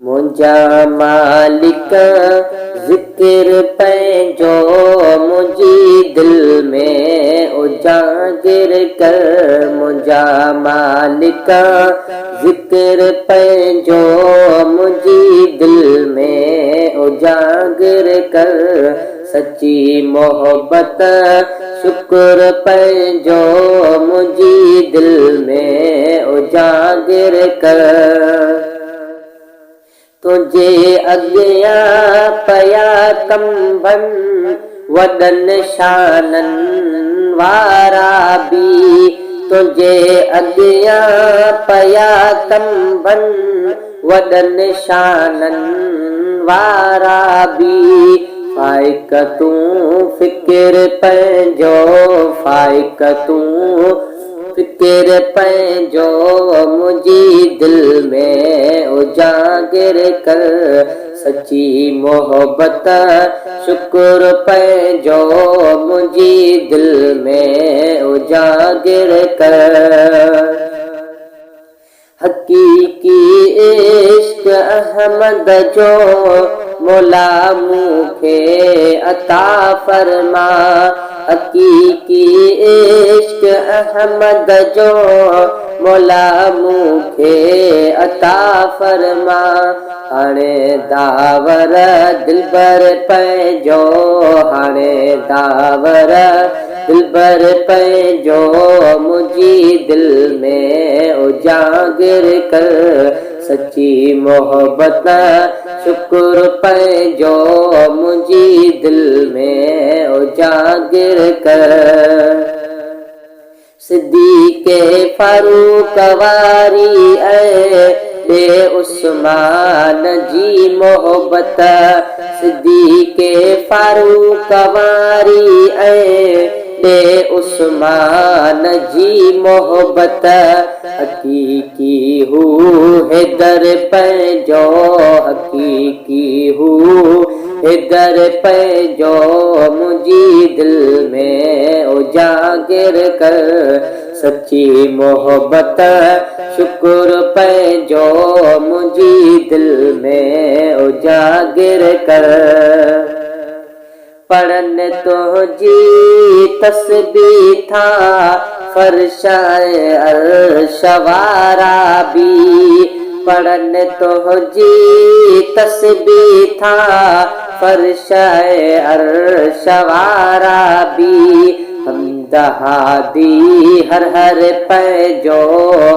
मुंहिंजा मालिक ज़िक्र पंहिंजो मुंहिंजी दिलि में उजागर कर। मुंहिंजा मालिक ज़िक्र पंहिंजो मुंहिंजी दिलि में उजागर कर। सची मोहब्बत शुक्र पंहिंजो मुंहिंजी दिलि में उजागर कर। तुझे अॻियां पया कंबनि वॾनि शाननि वारा बि। तुझे अॻियां पया कंबनि वॾनि शाननि वारा बि। फ़ाइक तूं फ़िक्र पंहिंजो फ़ाइक तूं फ़िक्र पंहिंजो मुंहिंजी दिलि में उजागर कर। सची मोहब्बत शुक्र पंहिंजो मुंहिंजी दिलि में उजागर कर। हक़ीक़ी इश्क़ अहमद जो मौला मूंखे अता फ़रमा। हक़ीक़ी इश्क़ अहमद जो मौला मूंखे अता फ़रमा। हाणे दावर दिलबर पंहिंजो हाणे दावर दिलबर पंहिंजो मुंहिंजी दिलि में उजागर कर। सची मोहब्बत शुक्र पंहिंजो मुंहिंजी दिलि में उजागर कर। सिद्दीक़े फारूक वारी ऐं उस्मान जी मोहब्बत। सिद्दीक़े फारूक वारी ऐं उस्मान जी मोहब्बत। हक़ीक़ी हू हैदर पंहिंजो हक़ीक़ी हू हैदर पंहिंजो मुंहिंजी दिलि में उजागर कर। सची मोहब्बत शुक्र पंहिंजो मुंहिंजी दिलि में उजागर कर। पढ़नि तुंहिंजी तस्बीह था फ़र्शाए अर्श वारा बि। पढ़नि तुंहिंजी तस्बीह था फ़र्शाए अर्श वारा बि। हमद हादी हर हर पंहिंजो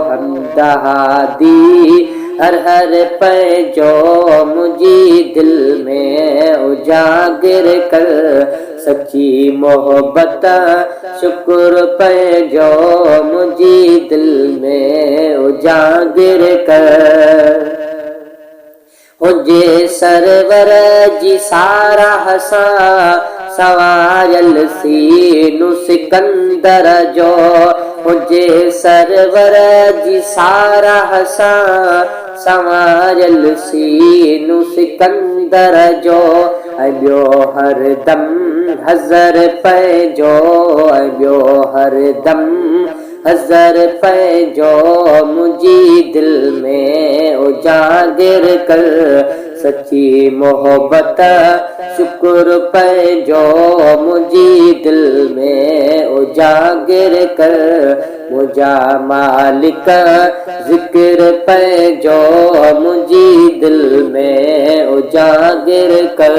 हमद हादी हर हर पंहिंजो मुंहिंजी दिलि में उजागर कर। सची मोहब्बत शुक्र पंहिंजो मुंहिंजी दिलि में उजागर कर। हुजे सरवर जी साराह सां सवारियल सीनु सिकंदर जो। हुजे सरवर जी साराह सां सवारियल सीनु सिकंदर जो। ॿियो हरदम हज़र पंहिंजो ॿियो हरदम हज़र पंहिंजो मुंहिंजी दिलि में उजागर कर। सची मोहब्बत शुक्र पंहिंजो मुंहिंजी दिलि में उजागर कर। मुंहिंजा मालिक ज़िक्र पंहिंजो मुंहिंजी दिलि में उजागर कर।